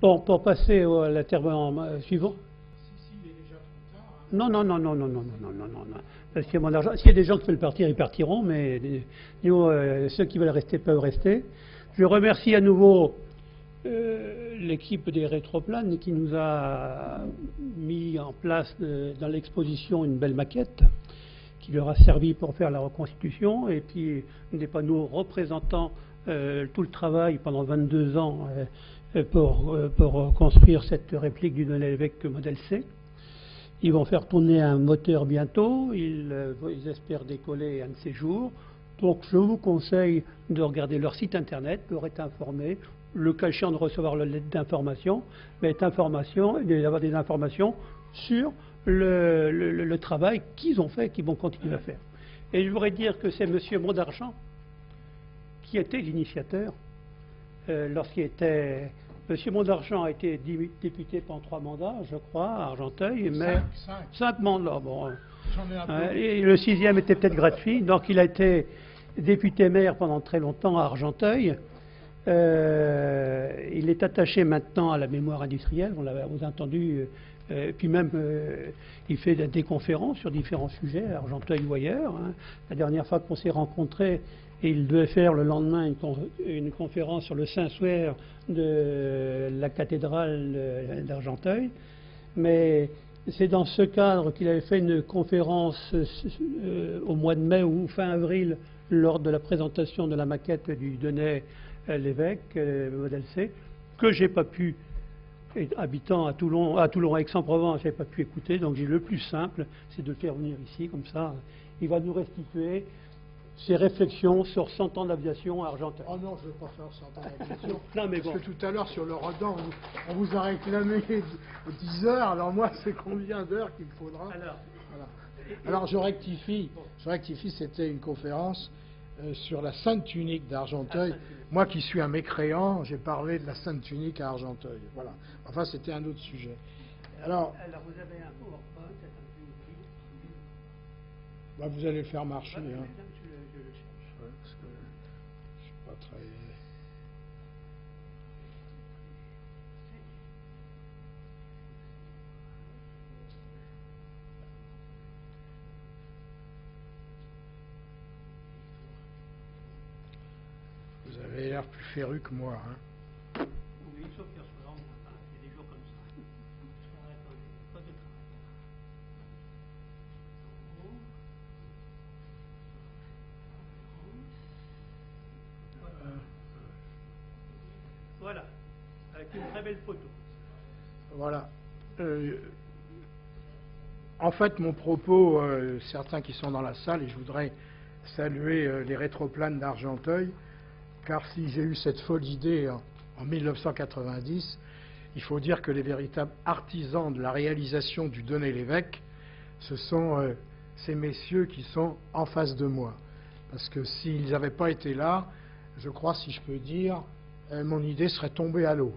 Bon, pour passer à l'intervenant suivant. Si, il est déjà trop tard, hein. Non, non, non, non, non, non, non, non, non, non, non. Parce qu'il y a mon argent. S'il y a des gens qui veulent partir, ils partiront, mais nous, ceux qui veulent rester peuvent rester. Je remercie à nouveau l'équipe des Rétroplanes qui nous a mis en place dans l'exposition une belle maquette qui leur a servi pour faire la reconstitution, et puis des panneaux représentant tout le travail pendant 22 ans pour construire cette réplique du Donnez-l'Évêque modèle C. Ils vont faire tourner un moteur bientôt, ils espèrent décoller un de ces jours. Donc je vous conseille de regarder leur site internet pour être informé, le cas échéant de recevoir la lettre d'information, mais d'avoir des informations sur le travail qu'ils ont fait et qu'ils vont continuer à faire. Et je voudrais dire que c'est M. Mondargent qui était l'initiateur lorsqu'il était... M. Mondargent a été député pendant 3 mandats, je crois, à Argenteuil, mais 5 mandats. Bon, J'en ai un peu. et le 6e était peut-être gratuit, donc il a été député-maire pendant très longtemps à Argenteuil. Il est attaché maintenant à la mémoire industrielle, vous avez entendu, puis même il fait des conférences sur différents sujets, à Argenteuil ou ailleurs. Hein. La dernière fois qu'on s'est rencontrés, il devait faire le lendemain une conférence sur le Saint-Souaire de la cathédrale d'Argenteuil. Mais c'est dans ce cadre qu'il avait fait une conférence au mois de mai ou fin avril lors de la présentation de la maquette du Donnez-l'Évêque, modèle C, que j'ai pas pu, habitant à Toulon et Aix-en-Provence, j'ai pas pu écouter. Donc le plus simple, c'est de le faire venir ici, comme ça, il va nous restituer ses réflexions sur 100 ans d'aviation à Argenteuil. Oh non, je ne vais pas faire 100 ans d'aviation. Non, mais Parce bon. que tout à l'heure, sur le Rodan, on vous a réclamé 10 heures. Alors moi, c'est combien d'heures qu'il faudra? Alors je rectifie, c'était une conférence sur la Sainte Tunique d'Argenteuil. Moi qui suis un mécréant, j'ai parlé de la Sainte Tunique à Argenteuil. Voilà. Enfin, c'était un autre sujet. Alors vous avez un PowerPoint, c'est un peu écrit. Bah, vous allez le faire marcher. Ouais, Hein. je le cherche. Ouais, parce que je suis pas très... Vous avez l'air plus féru que moi. Hein. Oui, sauf qu'à ce moment, il y a des jours comme ça. Attendez, pas de travail. Voilà, avec une très belle photo. Voilà. En fait, mon propos, certains qui sont dans la salle, et je voudrais saluer les Rétroplanes d'Argenteuil, car si j'ai eu cette folle idée en 1990, il faut dire que les véritables artisans de la réalisation du Donnez-l'Évêque, ce sont ces messieurs qui sont en face de moi. Parce que s'ils n'avaient pas été là, je crois, si je peux dire, mon idée serait tombée à l'eau.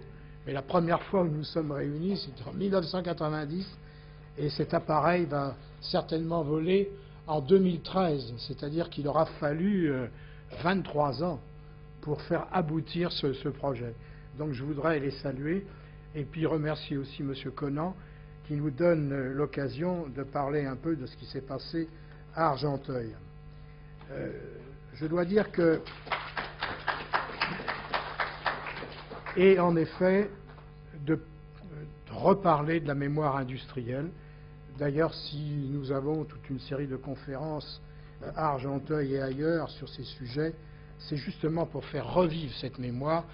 Mais la première fois où nous sommes réunis, c'était en 1990, et cet appareil va certainement voler en 2013, c'est-à-dire qu'il aura fallu 23 ans pour faire aboutir ce projet. Donc je voudrais les saluer, et puis remercier aussi M. Conan, qui nous donne l'occasion de parler un peu de ce qui s'est passé à Argenteuil. Je dois dire que... Et en effet, de reparler de la mémoire industrielle. D'ailleurs, si nous avons toute une série de conférences à Argenteuil et ailleurs sur ces sujets, c'est justement pour faire revivre cette mémoire,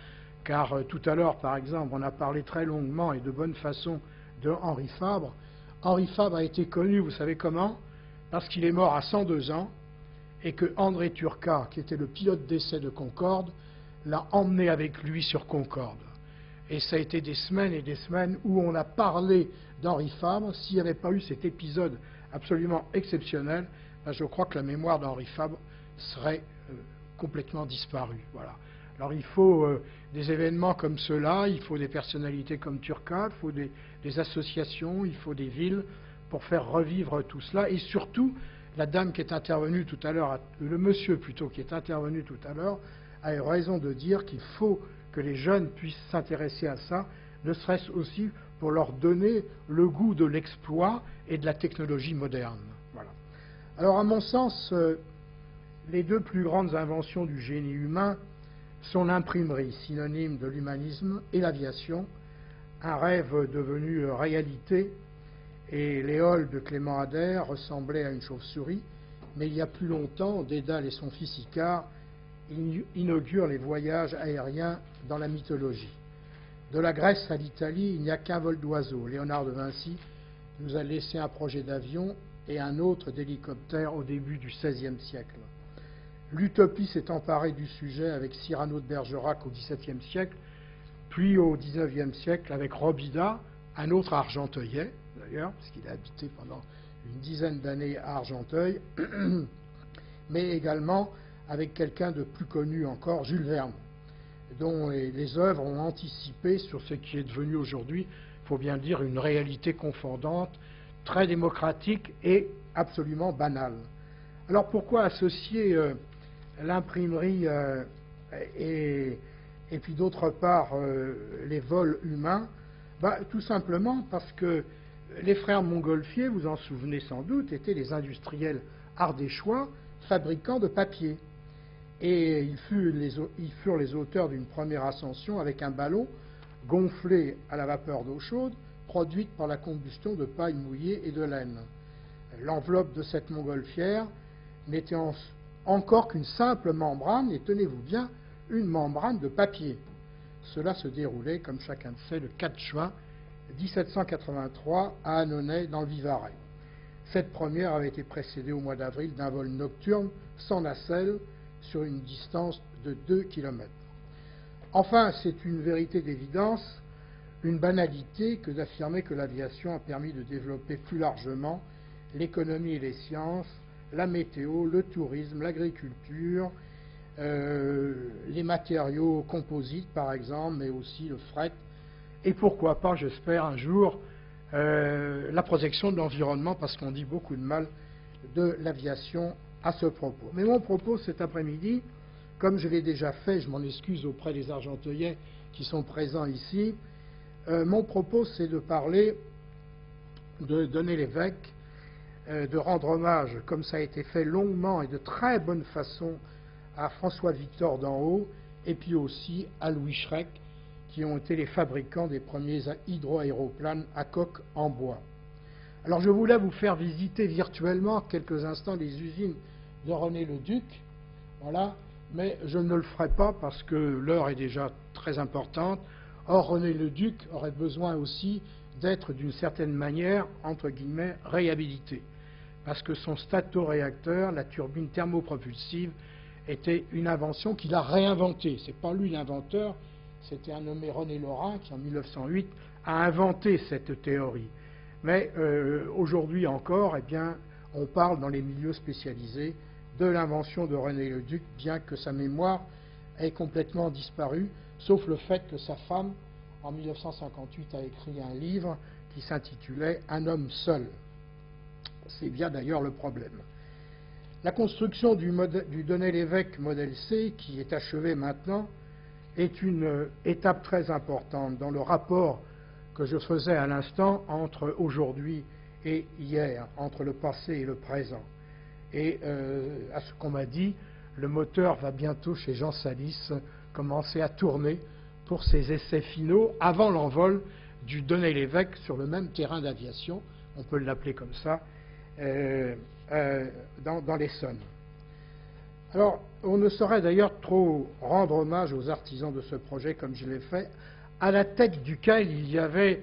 car tout à l'heure, par exemple, on a parlé très longuement et de bonne façon de Henri Fabre. Henri Fabre a été connu, vous savez comment? Parce qu'il est mort à 102 ans et que André Turcat, qui était le pilote d'essai de Concorde, l'a emmené avec lui sur Concorde. Et ça a été des semaines et des semaines où on a parlé d'Henri Fabre. S'il n'y avait pas eu cet épisode absolument exceptionnel, ben je crois que la mémoire d'Henri Fabre serait complètement disparue. Voilà. Alors il faut des événements comme ceux-là, il faut des personnalités comme Turcat, il faut des associations, il faut des villes pour faire revivre tout cela. Et surtout, la dame qui est intervenue tout à l'heure, le monsieur plutôt qui est intervenu tout à l'heure, a eu raison de dire qu'il faut que les jeunes puissent s'intéresser à ça, ne serait-ce aussi pour leur donner le goût de l'exploit et de la technologie moderne. Voilà. Alors, à mon sens, les deux plus grandes inventions du génie humain sont l'imprimerie, synonyme de l'humanisme, et l'aviation, un rêve devenu réalité. Et l'éole de Clément Ader ressemblait à une chauve-souris, mais il y a plus longtemps, Dédale et son fils Icare inaugurent les voyages aériens dans la mythologie. De la Grèce à l'Italie, il n'y a qu'un vol d'oiseau. Léonard de Vinci nous a laissé un projet d'avion et un autre d'hélicoptère au début du XVIe siècle. L'utopie s'est emparée du sujet avec Cyrano de Bergerac au XVIIe siècle, puis au XIXe siècle avec Robida, un autre Argenteuillet d'ailleurs, puisqu'il a habité pendant une dizaine d'années à Argenteuil, mais également avec quelqu'un de plus connu encore, Jules Verne, dont les œuvres ont anticipé sur ce qui est devenu aujourd'hui, il faut bien le dire, une réalité confondante, très démocratique et absolument banale. Alors pourquoi associer l'imprimerie et puis d'autre part les vols humains? Tout simplement parce que les frères Montgolfier, vous en souvenez sans doute, étaient les industriels ardéchois fabricants de papier. Et ils furent les auteurs d'une première ascension avec un ballon gonflé à la vapeur d'eau chaude, produite par la combustion de paille mouillée et de laine. L'enveloppe de cette montgolfière n'était encore qu'une simple membrane, et tenez-vous bien, une membrane de papier. Cela se déroulait, comme chacun le sait, le 4 juin 1783 à Annonay, dans le Vivarais. Cette première avait été précédée au mois d'avril d'un vol nocturne sans nacelle sur une distance de 2 km. Enfin, c'est une vérité d'évidence, une banalité que d'affirmer que l'aviation a permis de développer plus largement l'économie et les sciences, la météo, le tourisme, l'agriculture, les matériaux composites par exemple, mais aussi le fret, et pourquoi pas, j'espère, un jour, la protection de l'environnement, parce qu'on dit beaucoup de mal de l'aviation à ce propos. Mais mon propos cet après-midi, comme je l'ai déjà fait, je m'en excuse auprès des Argenteuillais qui sont présents ici, mon propos c'est de parler, de donner l'évêque, de rendre hommage, comme ça a été fait longuement et de très bonne façon, à François-Victor d'en haut, et puis aussi à Louis Schreck, qui ont été les fabricants des premiers hydroaéroplanes à coque en bois. Alors je voulais vous faire visiter virtuellement quelques instants les usines de René Leduc, voilà, mais je ne le ferai pas parce que l'heure est déjà très importante. Or, René Leduc aurait besoin aussi d'être d'une certaine manière, entre guillemets, réhabilité, parce que son statoréacteur, la turbine thermopropulsive, était une invention qu'il a réinventée. Ce n'est pas lui l'inventeur, c'était un nommé René Laurin qui, en 1908, a inventé cette théorie. Mais aujourd'hui encore, eh bien, on parle dans les milieux spécialisés de l'invention de René Leduc, bien que sa mémoire ait complètement disparu, sauf le fait que sa femme, en 1958, a écrit un livre qui s'intitulait « Un homme seul ». C'est bien d'ailleurs le problème. La construction du Donnay-l'Évêque modèle C, qui est achevée maintenant, est une étape très importante dans le rapport que je faisais à l'instant entre aujourd'hui et hier, entre le passé et le présent. Et à ce qu'on m'a dit, le moteur va bientôt chez Jean Salis commencer à tourner pour ses essais finaux avant l'envol du Donnay-l'Évêque sur le même terrain d'aviation, on peut l'appeler comme ça, dans l'Essonne. Alors, on ne saurait d'ailleurs trop rendre hommage aux artisans de ce projet comme je l'ai fait, à la tête duquel il y avait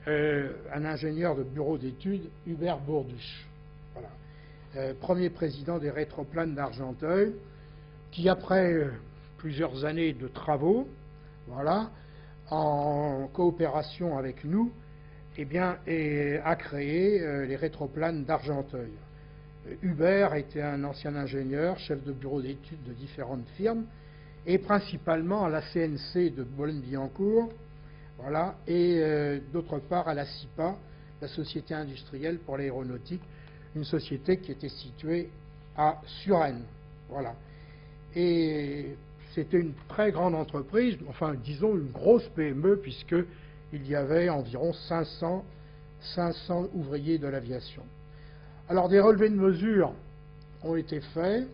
un ingénieur de bureau d'études, Hubert Bourduche, voilà, premier président des rétroplanes d'Argenteuil, qui après plusieurs années de travaux, voilà, en coopération avec nous, eh bien, a créé les rétroplanes d'Argenteuil. Hubert était un ancien ingénieur, chef de bureau d'études de différentes firmes, et principalement à la CNC de Boulogne-Billancourt, voilà, et d'autre part à la SIPA, la Société industrielle pour l'aéronautique, une société qui était située à Suresnes, voilà. Et c'était une très grande entreprise, enfin disons une grosse PME, puisqu'il il y avait environ 500 ouvriers de l'aviation. Alors des relevés de mesure ont été faits,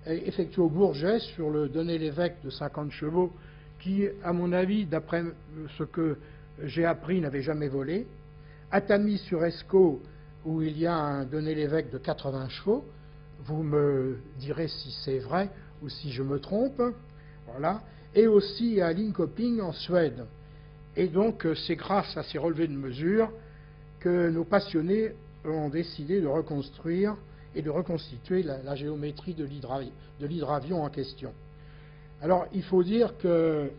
effectués au Bourget sur le Donnez-l'Évêque de 50 chevaux, qui, à mon avis, d'après ce que j'ai appris, n'avait jamais volé. À Tamis-sur-Escaut, où il y a un Donnez-l'Évêque de 80 chevaux, vous me direz si c'est vrai ou si je me trompe, voilà, et aussi à Linköping en Suède. Et donc c'est grâce à ces relevés de mesure que nos passionnés ont décidé de reconstruire et de reconstituer la géométrie de l'hydravion en question. Alors il faut dire qu'il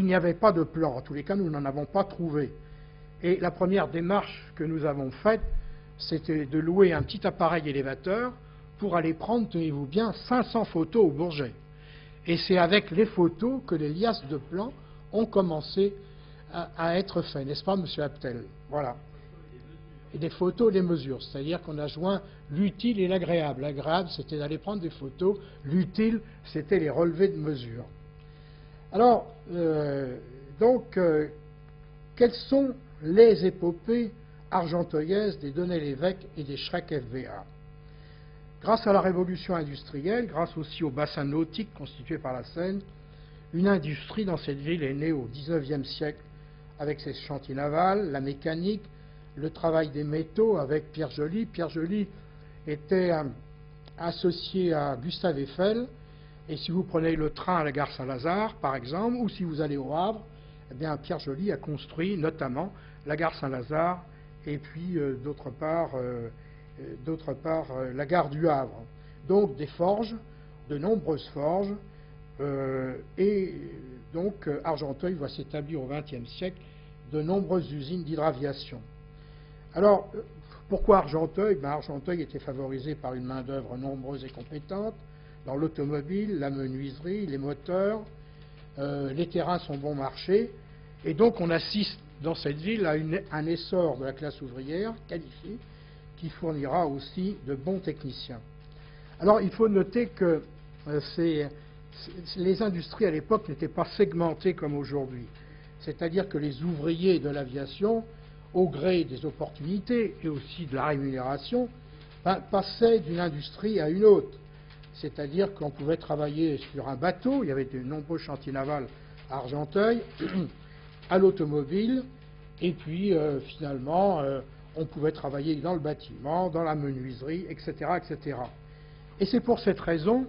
n'y avait pas de plan, en tous les cas nous n'en avons pas trouvé. Et la première démarche que nous avons faite, c'était de louer un petit appareil élévateur pour aller prendre, tenez-vous bien, 500 photos au Bourget. Et c'est avec les photos que les liasses de plans ont commencé à être faites, n'est-ce pas, M. Aptel? Voilà. Et des photos et des mesures, c'est-à-dire qu'on a joint l'utile et l'agréable. L'agréable, c'était d'aller prendre des photos, l'utile, c'était les relevés de mesure. Alors, quelles sont les épopées argenteuillaises des Donnez-l'Évêque et des Schreck FVA? Grâce à la révolution industrielle, grâce aussi au bassin nautique constitué par la Seine, une industrie dans cette ville est née au XIXe siècle avec ses chantiers navals, la mécanique, le travail des métaux avec Pierre Joly. Pierre Joly était associé à Gustave Eiffel, et si vous prenez le train à la gare Saint-Lazare, par exemple, ou si vous allez au Havre, eh bien Pierre Joly a construit notamment la gare Saint-Lazare et puis d'autre part la gare du Havre. Donc des forges, de nombreuses forges, et donc Argenteuil voit s'établir au XXe siècle de nombreuses usines d'hydraviation. Alors, pourquoi Argenteuil? Argenteuil était favorisé par une main-d'œuvre nombreuse et compétente dans l'automobile, la menuiserie, les moteurs, les terrains sont bon marché, et donc on assiste dans cette ville à un essor de la classe ouvrière qualifiée qui fournira aussi de bons techniciens. Alors, il faut noter que les industries à l'époque n'étaient pas segmentées comme aujourd'hui. C'est-à-dire que les ouvriers de l'aviation, au gré des opportunités et aussi de la rémunération, passaient d'une industrie à une autre. C'est-à-dire qu'on pouvait travailler sur un bateau, il y avait de nombreux chantiers navals à Argenteuil, à l'automobile, et puis finalement, on pouvait travailler dans le bâtiment, dans la menuiserie, etc., etc. Et c'est pour cette raison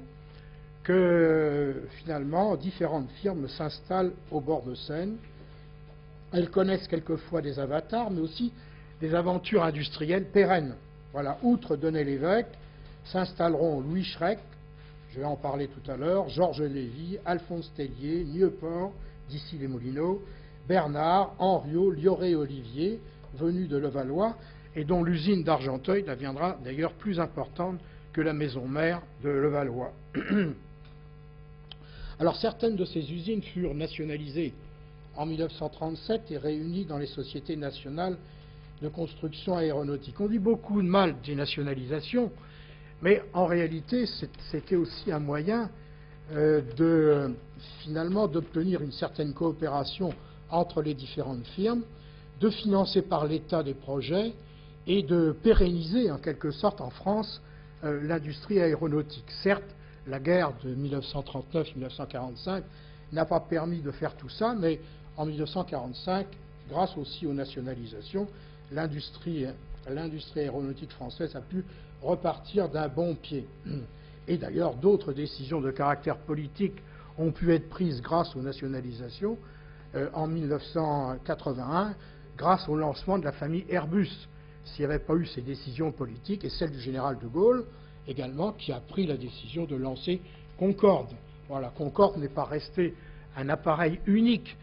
que finalement différentes firmes s'installent au bord de Seine. Elles connaissent quelquefois des avatars, mais aussi des aventures industrielles pérennes. Voilà, outre Donnez-l'Évêque, s'installeront Louis Schreck, je vais en parler tout à l'heure, Georges Lévy, Alphonse Tellier, Nieuport, d'ici les Moulineaux, Bernard, Henriot, Lioré et Olivier, venus de Levallois, et dont l'usine d'Argenteuil deviendra d'ailleurs plus importante que la maison mère de Levallois. Alors certaines de ces usines furent nationalisées en 1937 et réunies dans les sociétés nationales de construction aéronautique. On dit beaucoup de mal des nationalisations, mais en réalité c'était aussi un moyen finalement d'obtenir une certaine coopération entre les différentes firmes, de financer par l'État des projets et de pérenniser en quelque sorte en France l'industrie aéronautique. Certes, la guerre de 1939-1945 n'a pas permis de faire tout ça, mais en 1945, grâce aussi aux nationalisations, l'industrie aéronautique française a pu repartir d'un bon pied. Et d'ailleurs, d'autres décisions de caractère politique ont pu être prises grâce aux nationalisations en 1981, grâce au lancement de la famille Airbus. S'il n'y avait pas eu ces décisions politiques, et celle du général de Gaulle également, qui a pris la décision de lancer Concorde. Voilà, Concorde n'est pas resté un appareil unique.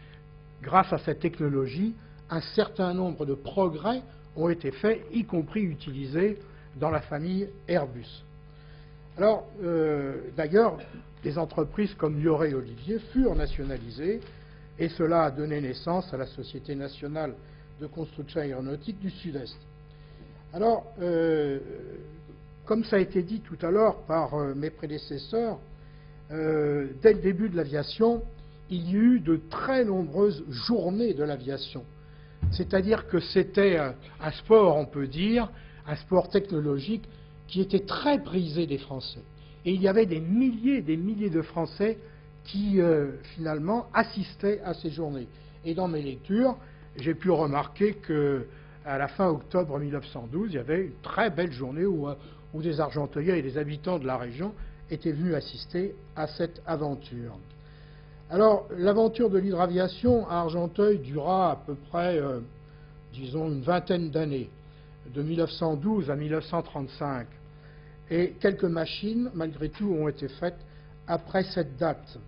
Grâce à cette technologie, un certain nombre de progrès ont été faits, y compris utilisés dans la famille Airbus. Alors, d'ailleurs, des entreprises comme Lioré et Olivier furent nationalisées, et cela a donné naissance à la Société nationale de construction aéronautique du Sud-Est. Alors, comme ça a été dit tout à l'heure par mes prédécesseurs, dès le début de l'aviation, il y eut de très nombreuses journées de l'aviation. C'est-à-dire que c'était un sport, on peut dire, un sport technologique qui était très prisé des Français. Et il y avait des milliers de Français qui, finalement, assistaient à ces journées. Et dans mes lectures, j'ai pu remarquer qu'à la fin octobre 1912, il y avait une très belle journée où des Argenteuillais et des habitants de la région étaient venus assister à cette aventure. Alors, l'aventure de l'hydraviation à Argenteuil dura à peu près, disons, une vingtaine d'années, de 1912 à 1935. Et quelques machines, malgré tout, ont été faites après cette date.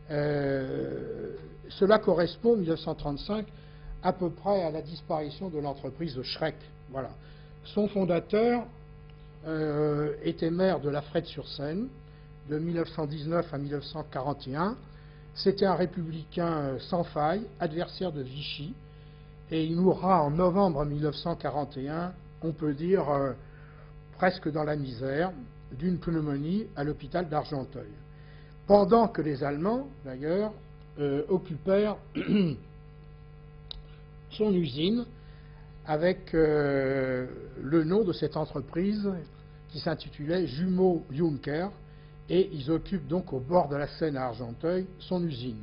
Cela correspond, 1935, à peu près à la disparition de l'entreprise de Schreck. Voilà. Son fondateur était maire de La Frette-sur-Seine, de 1919 à 1941. C'était un républicain sans faille, adversaire de Vichy, et il mourra en novembre 1941, on peut dire presque dans la misère, d'une pneumonie à l'hôpital d'Argenteuil. Pendant que les Allemands, d'ailleurs, occupèrent son usine avec le nom de cette entreprise qui s'intitulait Jumeaux Juncker, et ils occupent donc au bord de la Seine à Argenteuil son usine.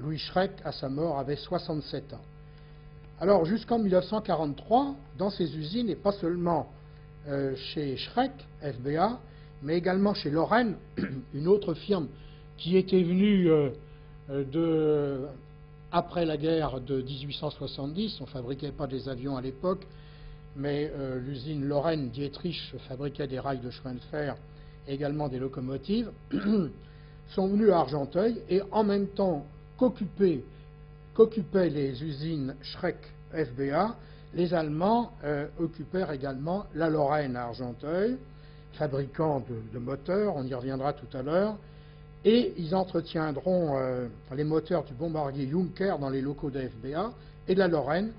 Louis Schreck, à sa mort, avait 67 ans. Alors jusqu'en 1943, dans ces usines, et pas seulement chez Schreck, FBA, mais également chez Lorraine, une autre firme qui était venue après la guerre de 1870, on ne fabriquait pas des avions à l'époque, mais l'usine Lorraine Dietrich fabriquait des rails de chemin de fer, également des locomotives, sont venus à Argenteuil et en même temps qu'occupaient les usines Schreck FBA, les Allemands occupèrent également la Lorraine à Argenteuil, fabricant de moteurs, on y reviendra tout à l'heure, et ils entretiendront les moteurs du bombardier Juncker dans les locaux de FBA et de la Lorraine,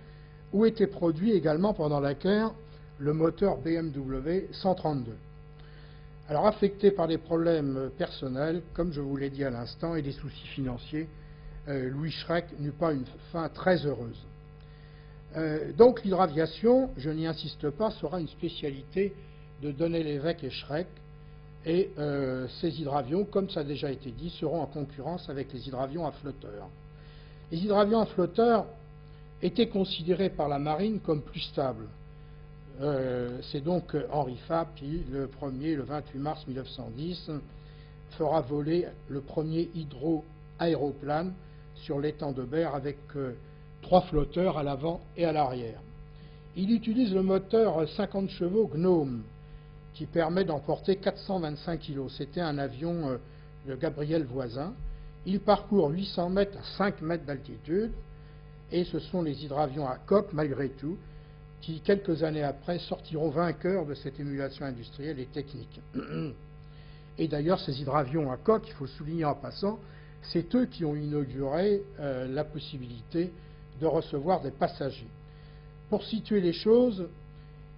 où était produit également pendant la guerre le moteur BMW 132. Alors affecté par des problèmes personnels, comme je vous l'ai dit à l'instant, et des soucis financiers, Louis Schreck n'eut pas une fin très heureuse. Donc l'hydraviation, je n'y insiste pas, sera une spécialité de Donnay-Lévesque et Schreck, et ces hydravions, comme ça a déjà été dit, seront en concurrence avec les hydravions à flotteurs. Les hydravions à flotteurs étaient considérés par la marine comme plus stables. C'est donc Henri Fabre qui, le 28 mars 1910, fera voler le premier hydro-aéroplane sur l'étang de Berre avec 3 flotteurs à l'avant et à l'arrière. Il utilise le moteur 50 chevaux Gnome qui permet d'emporter 425 kg. C'était un avion de Gabriel Voisin. Il parcourt 800 mètres à 5 mètres d'altitude et ce sont les hydravions à coque, malgré tout, qui, quelques années après, sortiront vainqueurs de cette émulation industrielle et technique. Et d'ailleurs, ces hydravions à coque, il faut le souligner en passant, c'est eux qui ont inauguré la possibilité de recevoir des passagers. Pour situer les choses,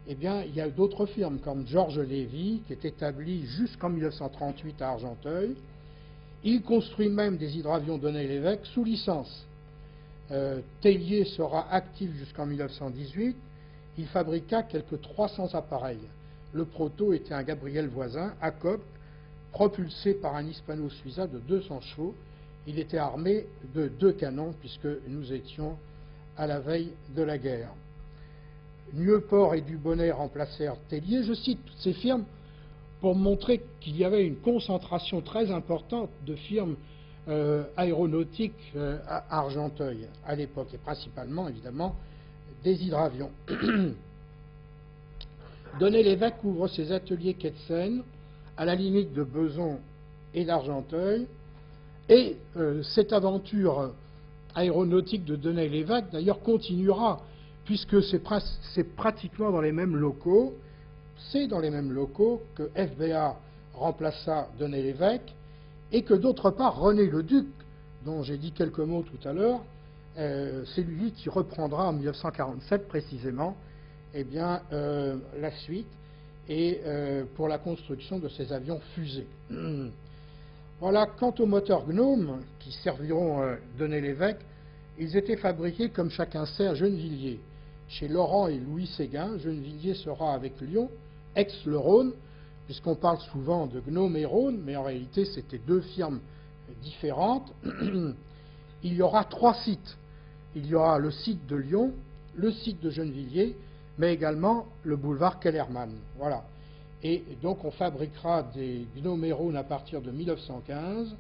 eh bien, il y a d'autres firmes comme Georges Lévy, qui est établi jusqu'en 1938 à Argenteuil. Il construit même des hydravions Donnay-Lévesque sous licence. Tellier sera actif jusqu'en 1918. Il fabriqua quelques 300 appareils. Le proto était un Gabriel Voisin à coque, propulsé par un Hispano-Suiza de 200 chevaux. Il était armé de 2 canons, puisque nous étions à la veille de la guerre. Nieuport et Dubonnet remplacèrent Tellier. Je cite toutes ces firmes pour montrer qu'il y avait une concentration très importante de firmes aéronautiques à Argenteuil à l'époque, et principalement, évidemment, des hydravions. Donnay-Lévesque ouvre ses ateliers quai de Seine, à la limite de Beson et d'Argenteuil, et cette aventure aéronautique de Donnay-Lévesque, d'ailleurs, continuera, puisque c'est pratiquement dans les mêmes locaux, c'est dans les mêmes locaux que FBA remplaça Donnay-Lévesque, et que d'autre part, René Leduc, dont j'ai dit quelques mots tout à l'heure, c'est lui qui reprendra en 1947 précisément eh bien, la suite et pour la construction de ces avions fusées. Voilà, quant aux moteurs Gnome, qui serviront Donnay-l'Évêque, ils étaient fabriqués, comme chacun sait, à Gennevilliers. Chez Laurent et Louis Séguin, Gennevilliers sera avec Lyon, ex-le-Rhône, puisqu'on parle souvent de Gnome et Rhône, mais en réalité c'était deux firmes différentes. Il y aura 3 sites. Il y aura le site de Lyon, le site de Gennevilliers, mais également le boulevard Kellermann. Voilà. Et donc on fabriquera des Gnome et Rhône à partir de 1915.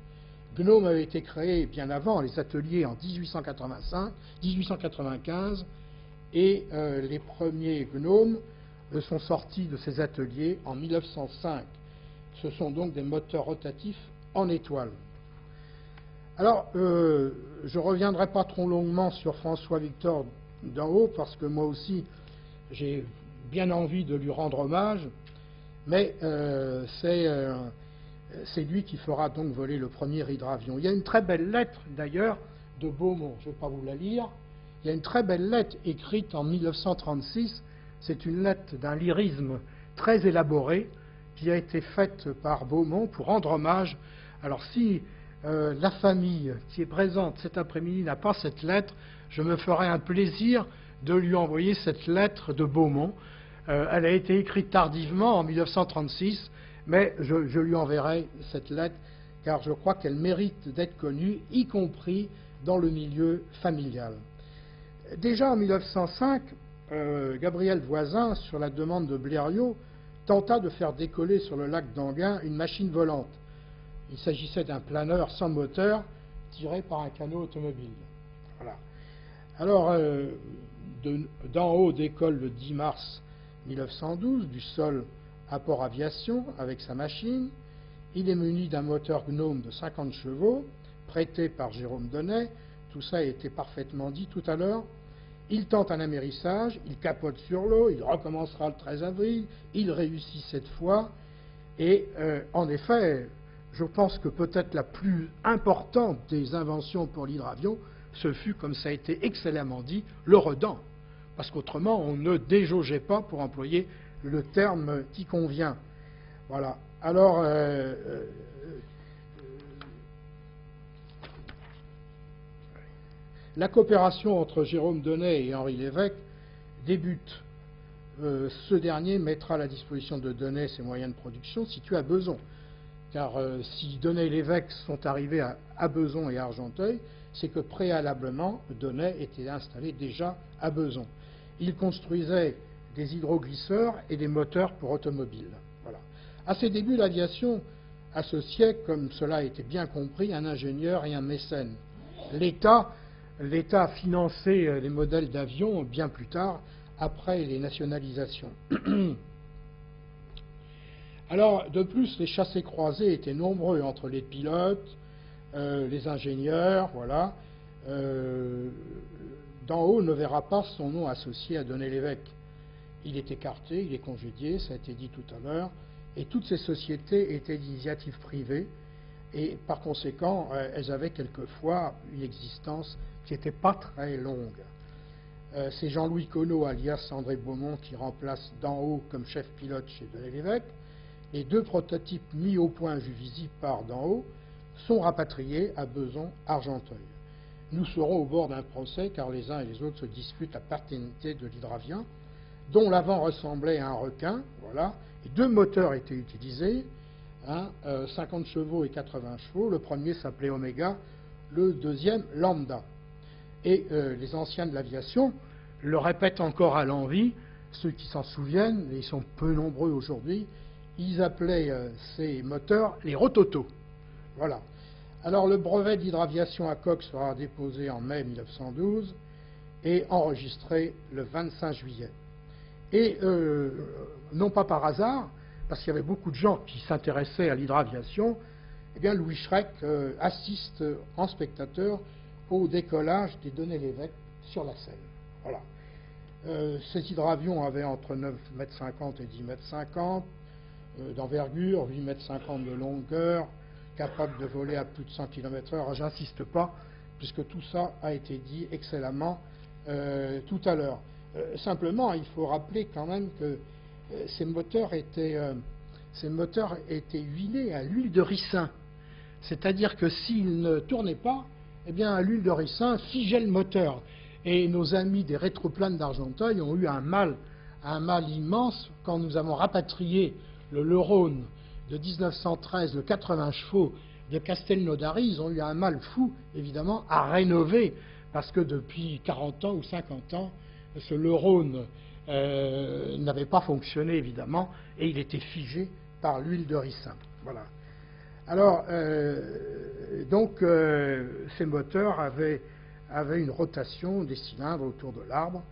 Gnome avait été créé bien avant, les ateliers en 1895, et les premiers Gnomes sont sortis de ces ateliers en 1905. Ce sont donc des moteurs rotatifs en étoile. Alors, je ne reviendrai pas trop longuement sur François-Victor Danhaut, parce que moi aussi, j'ai bien envie de lui rendre hommage, mais c'est lui qui fera donc voler le premier hydravion. Il y a une très belle lettre, d'ailleurs, de Beaumont, je ne vais pas vous la lire. Il y a une très belle lettre écrite en 1936, c'est une lettre d'un lyrisme très élaboré, qui a été faite par Beaumont pour rendre hommage. Alors si la famille qui est présente cet après-midi n'a pas cette lettre, je me ferai un plaisir de lui envoyer cette lettre de Beaumont. Elle a été écrite tardivement, en 1936, mais je lui enverrai cette lettre, car je crois qu'elle mérite d'être connue, y compris dans le milieu familial. Déjà en 1905, Gabriel Voisin, sur la demande de Blériot, tenta de faire décoller sur le lac d'Enghien une machine volante. Il s'agissait d'un planeur sans moteur tiré par un canot automobile. Voilà. Alors, d'en haut décolle le 10 mars 1912 du sol à Port Aviation avec sa machine. Il est muni d'un moteur Gnome de 50 chevaux, prêté par Jérôme Donnay. Tout ça a été parfaitement dit tout à l'heure. Il tente un amérissage, il capote sur l'eau, il recommencera le 13 avril, il réussit cette fois. Et en effet, je pense que peut-être la plus importante des inventions pour l'hydravion, ce fut, comme ça a été excellemment dit, le redent. Parce qu'autrement, on ne déjaugeait pas, pour employer le terme qui convient. Voilà. Alors, la coopération entre Jérôme Donnay et Henri Lévesque débute. Ce dernier mettra à la disposition de Donnay ses moyens de production situés à Besançon. Car si Donnay et Lévesque sont arrivés à Besançon et à Argenteuil, c'est que préalablement, Donnay était installé déjà à Besançon. Il construisait des hydroglisseurs et des moteurs pour automobiles. Voilà. À ses débuts, l'aviation associait, comme cela a été bien compris, un ingénieur et un mécène. L'État a financé les modèles d'avions bien plus tard, après les nationalisations. Alors, de plus, les chassés-croisés étaient nombreux entre les pilotes, les ingénieurs, voilà. D'en haut ne verra pas son nom associé à Donnay-l'Évêque. Il est écarté, il est congédié, ça a été dit tout à l'heure, et toutes ces sociétés étaient d'initiative privée, et par conséquent, elles avaient quelquefois une existence qui n'était pas très longue. C'est Jean-Louis Conneau, alias André Beaumont, qui remplace d'en haut comme chef pilote chez Donnay-l'Évêque. Les 2 prototypes mis au point Juvisy par d'en haut sont rapatriés à Besançon-Argenteuil. Nous serons au bord d'un procès, car les uns et les autres se disputent la paternité de l'hydravien, dont l'avant ressemblait à un requin, voilà, et 2 moteurs étaient utilisés, 50 chevaux et 80 chevaux. Le premier s'appelait Oméga, le deuxième Lambda. Et les anciens de l'aviation le répètent encore à l'envi, ceux qui s'en souviennent, et ils sont peu nombreux aujourd'hui, ils appelaient ces moteurs les rototos. Voilà. Alors le brevet d'hydraviation à coque sera déposé en mai 1912 et enregistré le 25 juillet. Et non pas par hasard, parce qu'il y avait beaucoup de gens qui s'intéressaient à l'hydraviation, eh bien Louis Schreck assiste en spectateur au décollage des Donnay-l'Évêque sur la Seine. Voilà. Ces hydravions avaient entre 9,50 m et 10,50 m d'envergure, 8,50 m de longueur, capables de voler à plus de 100 km/h. J'insiste pas, puisque tout ça a été dit excellemment tout à l'heure. Simplement, il faut rappeler quand même que ces moteurs étaient huilés à l'huile de ricin. C'est-à-dire que s'il ne tournait pas, eh bien, l'huile de ricin figeait le moteur. Et nos amis des rétroplanes d'Argenteuil ont eu un mal immense quand nous avons rapatrié le Leurone de 1913 de 80 chevaux de Castelnaudary. Ils ont eu un mal fou, évidemment, à rénover, parce que depuis 40 ans ou 50 ans, ce Leurone n'avait pas fonctionné, évidemment, et il était figé par l'huile de ricin. Voilà. Alors, ces moteurs avaient une rotation des cylindres autour de l'arbre,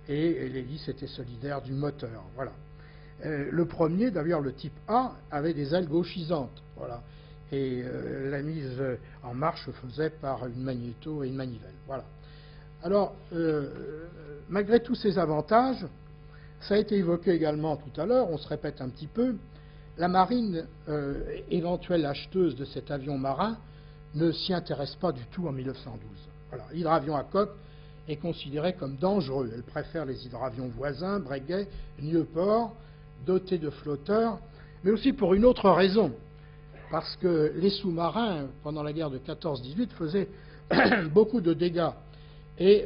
et l'hélice était solidaire du moteur. Voilà. Le premier, d'ailleurs le type A, avait des ailes gauchisantes. Voilà. Et la mise en marche se faisait par une magnéto et une manivelle. Voilà. Alors, malgré tous ces avantages, ça a été évoqué également tout à l'heure, on se répète un petit peu, la marine, éventuelle acheteuse de cet avion marin, ne s'y intéresse pas du tout en 1912. Voilà. L'hydravion à coque est considéré comme dangereux. Elle préfère les hydravions voisins, Breguet, Nieuport, dotés de flotteurs, mais aussi pour une autre raison, parce que les sous-marins, pendant la guerre de 14-18, faisaient beaucoup de dégâts. Et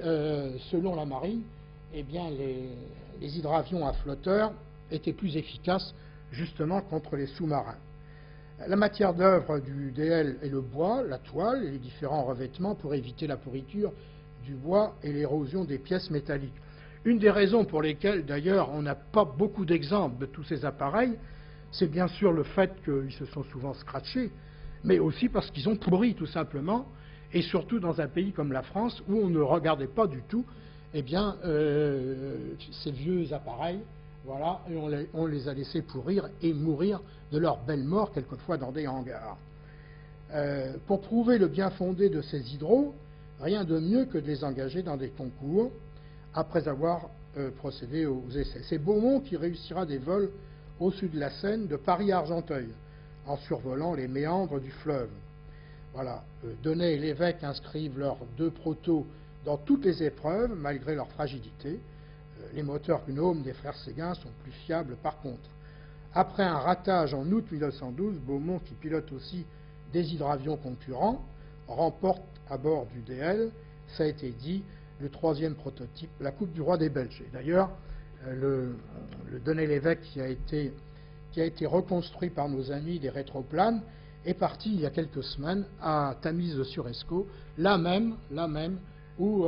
selon la marine, eh bien, les hydravions à flotteurs étaient plus efficaces justement contre les sous-marins. La matière d'œuvre du DL est le bois, la toile et les différents revêtements pour éviter la pourriture du bois et l'érosion des pièces métalliques. Une des raisons pour lesquelles, d'ailleurs, on n'a pas beaucoup d'exemples de tous ces appareils, c'est bien sûr le fait qu'ils se sont souvent scratchés, mais aussi parce qu'ils ont pourri, tout simplement, et surtout dans un pays comme la France, où on ne regardait pas du tout eh bien, ces vieux appareils, voilà, et on les a laissés pourrir et mourir de leur belle mort, quelquefois dans des hangars. Pour prouver le bien fondé de ces hydros, rien de mieux que de les engager dans des concours, après avoir procédé aux essais. C'est Beaumont qui réussira des vols au-dessus de la Seine, de Paris à Argenteuil, en survolant les méandres du fleuve. Voilà. Denay et l'évêque inscrivent leurs 2 protos dans toutes les épreuves, malgré leur fragilité. Les moteurs Gnome des frères Séguin sont plus fiables par contre. Après un ratage en août 1912, Beaumont, qui pilote aussi des hydravions concurrents, remporte à bord du DL, ça a été dit, le 3e prototype, la Coupe du Roi des Belges. Et d'ailleurs, le Denay-l'Évêque qui a été reconstruit par nos amis des rétroplanes est parti il y a quelques semaines à Tamise-sur-Escaut, là même où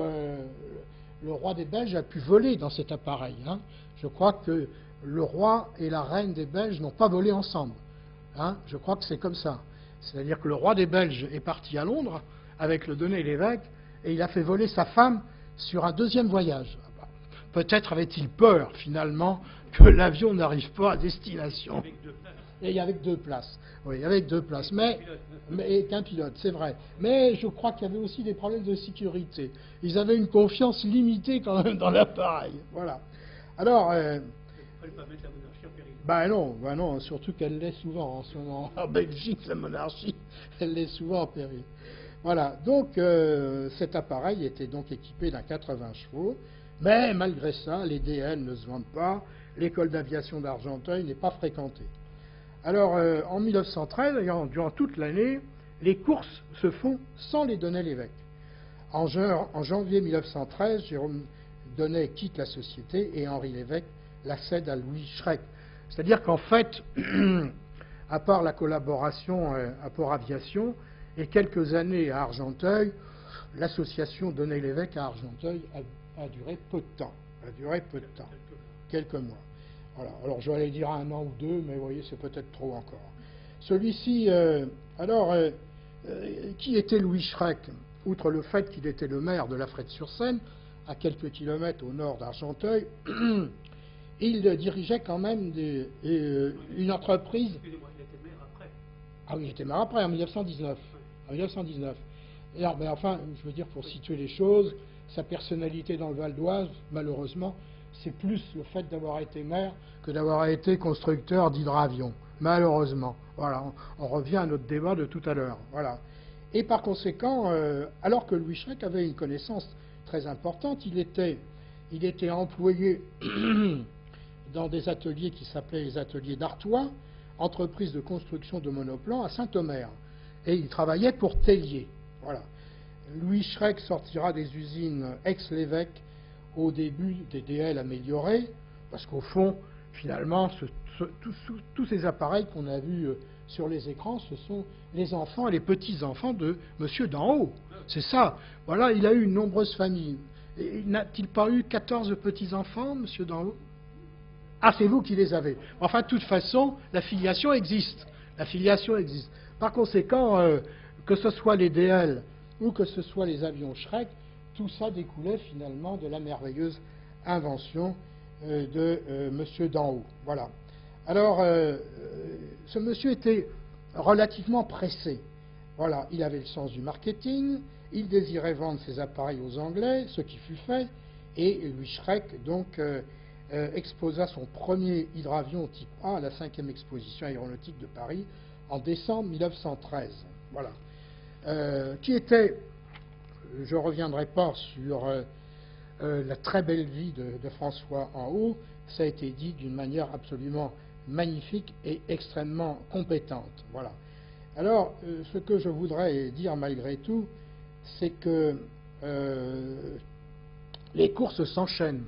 le roi des Belges a pu voler dans cet appareil. Hein. Je crois que le roi et la reine des Belges n'ont pas volé ensemble. Hein. Je crois que c'est comme ça. C'est-à-dire que le roi des Belges est parti à Londres avec le Denay-l'Évêque et il a fait voler sa femme sur un 2e voyage. Peut-être avait-il peur, finalement, que l'avion n'arrive pas à destination. Et avec 2 places. Oui, avec 2 places. Mais qu'un pilote, c'est vrai. Mais je crois qu'il y avait aussi des problèmes de sécurité. Ils avaient une confiance limitée quand même dans l'appareil. Voilà. Alors. Il ne fallait pas mettre la monarchie en péril. Ben non, surtout qu'elle l'est souvent en ce moment. En Belgique, la monarchie, elle l'est souvent en péril. Voilà. Donc, cet appareil était donc équipé d'un 80 chevaux. Mais malgré ça, les DL ne se vendent pas. L'école d'aviation d'Argenteuil n'est pas fréquentée. Alors, en 1913, durant toute l'année, les courses se font sans les Denay-l'Évêque. En janvier 1913, Jérôme Denay quitte la société et Henri Lévesque la cède à Louis Schreck. C'est-à-dire qu'en fait, à part la collaboration à Port Aviation et quelques années à Argenteuil, l'association Denay-l'Évêque à Argenteuil a duré peu de temps. Quelques mois. Voilà. Alors je vais aller dire 1 an ou 2, mais vous voyez, c'est peut-être trop encore. Celui-ci, qui était Louis Schreck? Outre le fait qu'il était le maire de La Frette-sur-Seine, à quelques kilomètres au nord d'Argenteuil, il dirigeait quand même une entreprise. Excusez-moi, il était maire après. Ah oui, il était maire après, en 1919. En 1919. Alors, mais enfin, je veux dire, pour situer les choses, sa personnalité dans le Val d'Oise, malheureusement, c'est plus le fait d'avoir été maire que d'avoir été constructeur d'hydravions. Malheureusement. Voilà, on revient à notre débat de tout à l'heure. Voilà. Et par conséquent, alors que Louis Schreck avait une connaissance très importante, il était employé dans des ateliers qui s'appelaient les ateliers d'Artois, entreprise de construction de monoplans à Saint-Omer. et il travaillait pour Tellier. Voilà. Louis Schreck sortira des usines Aix-l'Évêque au début des DL améliorés, parce qu'au fond, finalement, tous ces appareils qu'on a vus sur les écrans, ce sont les enfants et les petits-enfants de Monsieur d'en haut. C'est ça. Voilà, il a eu une nombreuse famille. N'a-t-il pas eu 14 petits-enfants, Monsieur d'en haut? Ah, c'est vous qui les avez. Enfin, de toute façon, la filiation existe. La filiation existe. Par conséquent, que ce soit les DL ou que ce soit les avions Schreck, tout ça découlait finalement de la merveilleuse invention de Monsieur d'en haut. Voilà. Alors, ce monsieur était relativement pressé. Voilà, il avait le sens du marketing, il désirait vendre ses appareils aux Anglais, ce qui fut fait, et Louis Schreck donc exposa son premier hydravion type A à la 5e exposition aéronautique de Paris en décembre 1913. Voilà. Qui était, je ne reviendrai pas sur la très belle vie de François en haut, ça a été dit d'une manière absolument magnifique et extrêmement compétente. Voilà. Alors, ce que je voudrais dire malgré tout, c'est que les courses s'enchaînent